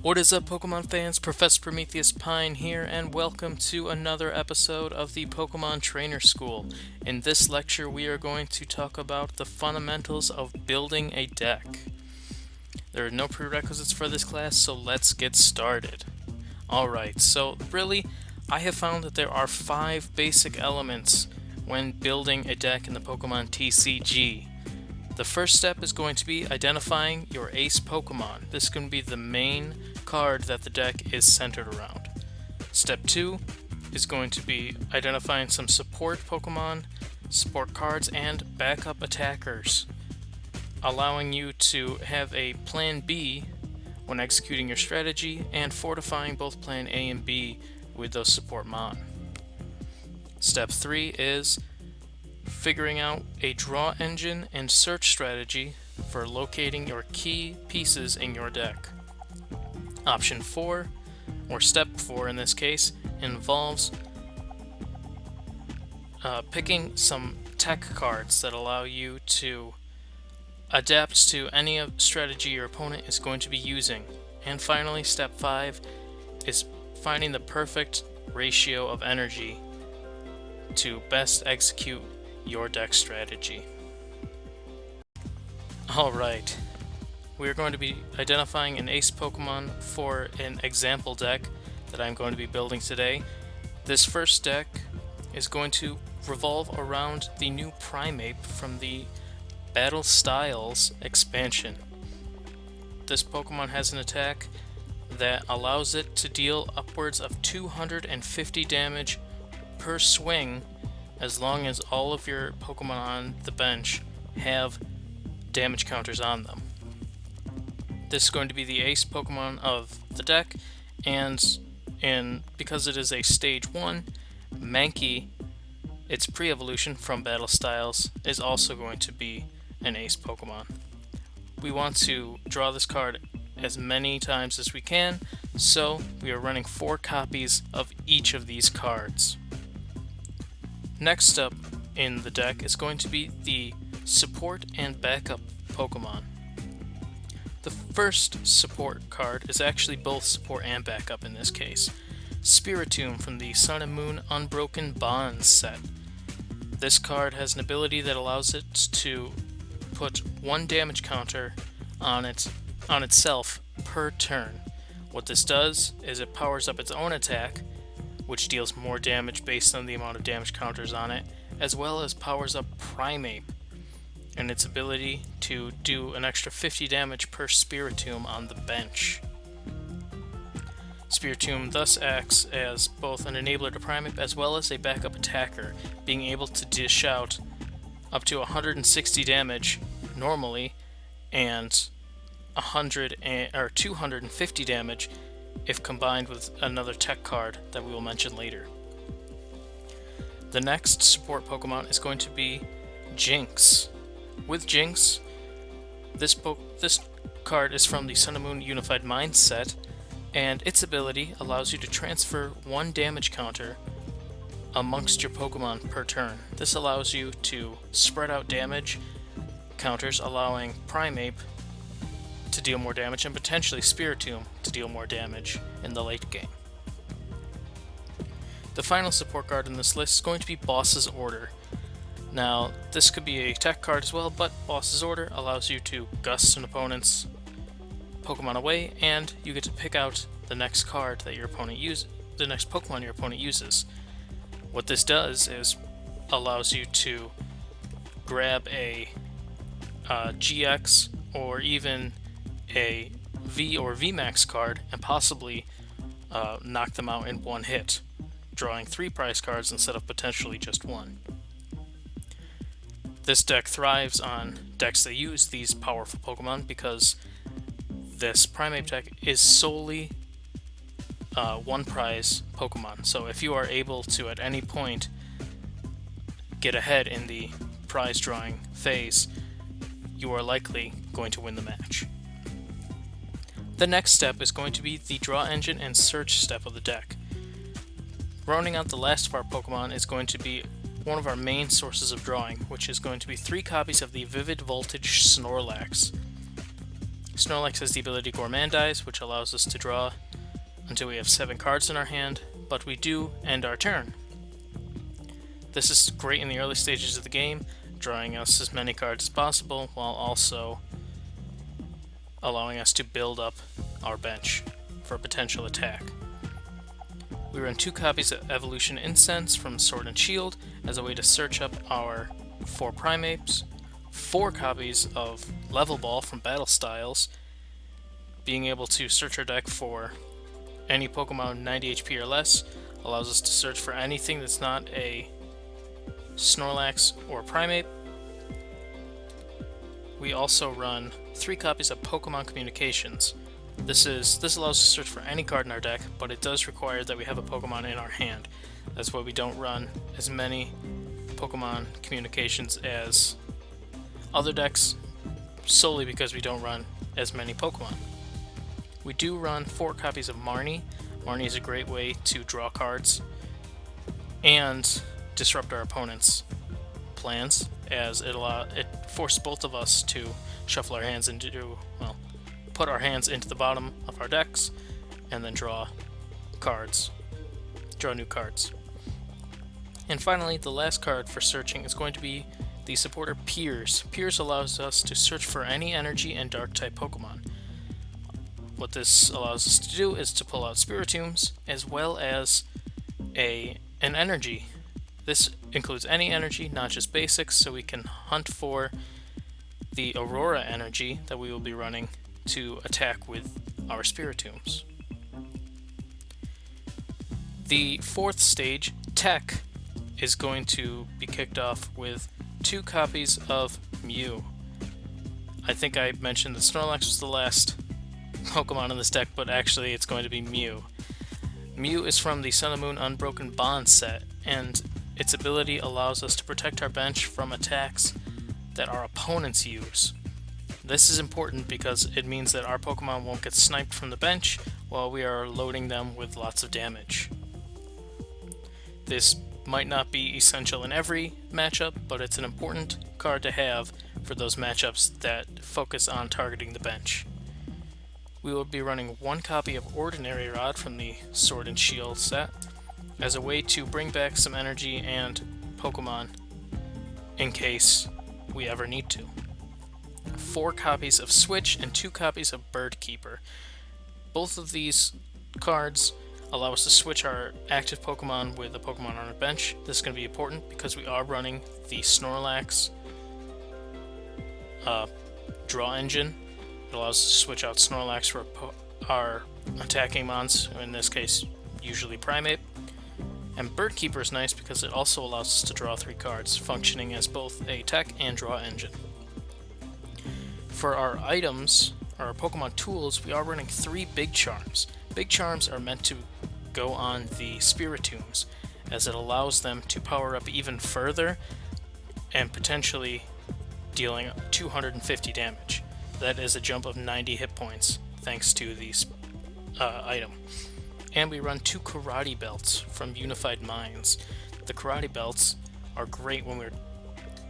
What is up, Pokemon fans? Professor Prometheus Pine here, and welcome to another episode of the Pokemon Trainer School. In this lecture, we are going to talk about the fundamentals of building a deck. There are no prerequisites for this class, so let's get started. Alright, so really, I have found that there are 5 basic elements when building a deck in the Pokemon TCG. The first step is going to be identifying your ace Pokemon. This can be the main card that the deck is centered around. Step 2 is going to be identifying some support Pokemon, support cards, and backup attackers, allowing you to have a plan B when executing your strategy and fortifying both plan A and B with those support mon. Step 3 is figuring out a draw engine and search strategy for locating your key pieces in your deck. Option 4, or step 4 in this case, involves picking some tech cards that allow you to adapt to any strategy your opponent is going to be using. And finally, step 5 is finding the perfect ratio of energy to best execute your deck strategy. Alright, we are going to be identifying an ace Pokemon for an example deck that I'm going to be building today. This first deck is going to revolve around the new Primeape from the Battle Styles expansion. This Pokemon has an attack that allows it to deal upwards of 250 damage per swing as long as all of your Pokemon on the bench have damage counters on them. This is going to be the ace Pokemon of the deck, and because it is a stage 1, Mankey, its pre-evolution from Battle Styles, is also going to be an ace Pokemon. We want to draw this card as many times as we can, so we are running 4 copies of each of these cards. Next up in the deck is going to be the support and backup Pokemon. The first support card is actually both support and backup in this case. Spiritomb from the Sun and Moon Unbroken Bonds set. This card has an ability that allows it to put 1 damage counter on itself per turn. What this does is it powers up its own attack, which deals more damage based on the amount of damage counters on it, as well as powers up Primeape and its ability to do an extra 50 damage per Spiritomb on the bench. Spiritomb thus acts as both an enabler to Primeape as well as a backup attacker, being able to dish out up to 160 damage normally and 250 damage if combined with another tech card that we will mention later. The next support Pokemon is going to be Jinx. With Jinx, this card is from the Sun and Moon Unified Mind set, and its ability allows you to transfer 1 damage counter amongst your Pokemon per turn. This allows you to spread out damage counters, allowing Primeape to deal more damage and potentially Spiritomb to deal more damage in the late game. The final support card in this list is going to be Boss's Order. Now, this could be a tech card as well, but Boss's Order allows you to gust an opponent's Pokemon away, and you get to pick out the next card that your opponent uses, the next Pokemon your opponent uses. What this does is allows you to grab a GX or even a V or VMAX card and possibly knock them out in 1 hit, drawing 3 prize cards instead of potentially just 1. This deck thrives on decks that use these powerful Pokemon because this Primeape deck is solely 1 prize Pokemon. So if you are able to at any point get ahead in the prize drawing phase, you are likely going to win the match. The next step is going to be the draw engine and search step of the deck. Rounding out the last of our Pokemon is going to be one of our main sources of drawing, which is going to be 3 copies of the Vivid Voltage Snorlax. Snorlax has the ability Gourmandize, which allows us to draw until we have 7 cards in our hand, but we do end our turn. This is great in the early stages of the game, drawing us as many cards as possible, while also allowing us to build up our bench for a potential attack. We run 2 copies of Evolution Incense from Sword and Shield as a way to search up our 4 Primeapes, 4 copies of Level Ball from Battle Styles, being able to search our deck for any Pokemon 90 HP or less, allows us to search for anything that's not a Snorlax or Primeape. We also run 3 copies of Pokemon Communications. This allows us to search for any card in our deck, but it does require that we have a Pokemon in our hand. That's why we don't run as many Pokemon Communications as other decks, solely because we don't run as many Pokemon. We do run 4 copies of Marnie. Marnie is a great way to draw cards and disrupt our opponent's plans, as it forces both of us to shuffle our hands into, well, put our hands into the bottom of our decks and then draw new cards. And finally, the last card for searching is going to be the supporter Piers. Piers allows us to search for any energy and dark type Pokemon. What this allows us to do is to pull out Spiritombs as well as an energy. This includes any energy, not just basics, so we can hunt for the Aurora energy that we will be running to attack with our Spiritombs. The 4th stage, Tech, is going to be kicked off with 2 copies of Mew. I think I mentioned that Snorlax was the last Pokemon in this deck, but actually it's going to be Mew. Mew is from the Sun and Moon Unbroken Bond set, and its ability allows us to protect our bench from attacks that our opponents use. This is important because it means that our Pokemon won't get sniped from the bench while we are loading them with lots of damage. This might not be essential in every matchup, but it's an important card to have for those matchups that focus on targeting the bench. We will be running 1 copy of Ordinary Rod from the Sword and Shield set as a way to bring back some energy and Pokemon in case we ever need to. 4 copies of Switch and 2 copies of Bird Keeper. Both of these cards allow us to switch our active Pokemon with a Pokemon on our bench. This is going to be important because we are running the Snorlax draw engine. It allows us to switch out Snorlax for our attacking mons, in this case usually Primeape. And Bird Keeper is nice because it also allows us to draw 3 cards, functioning as both a tech and draw engine. For our items, our Pokemon tools, we are running 3 Big Charms. Big Charms are meant to go on the Spiritombs, as it allows them to power up even further and potentially dealing 250 damage. That is a jump of 90 hit points thanks to this item. And we run 2 Karate Belts from Unified Minds. The Karate Belts are great when we're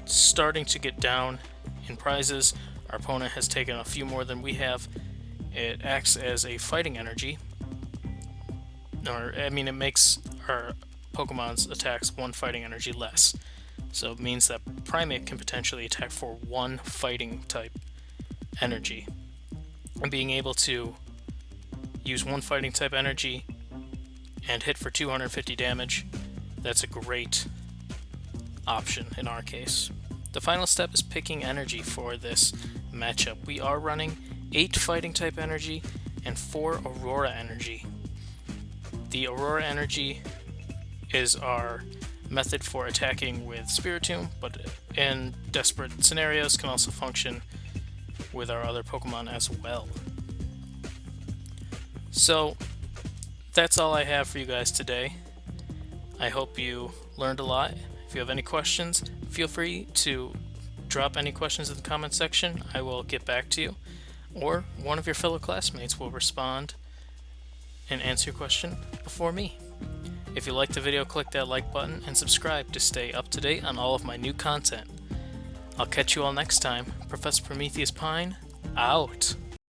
starting to get down in prizes. Our opponent has taken a few more than we have. It acts as a fighting energy, it makes our Pokemon's attacks 1 fighting energy less. So it means that Primeape can potentially attack for 1 fighting type energy. And being able to use 1 fighting type energy and hit for 250 damage, that's a great option in our case. The final step is picking energy for this matchup. We are running 8 fighting type energy and 4 Aurora energy. The Aurora energy is our method for attacking with Spiritomb, but in desperate scenarios can also function with our other Pokemon as well. So that's all I have for you guys today. I hope you learned a lot. If you have any questions, feel free to drop any questions in the comment section. I will get back to you, or one of your fellow classmates will respond and answer your question before me. If you liked the video, click that like button and subscribe to stay up to date on all of my new content. I'll catch you all next time. Professor Prometheus Pine, out.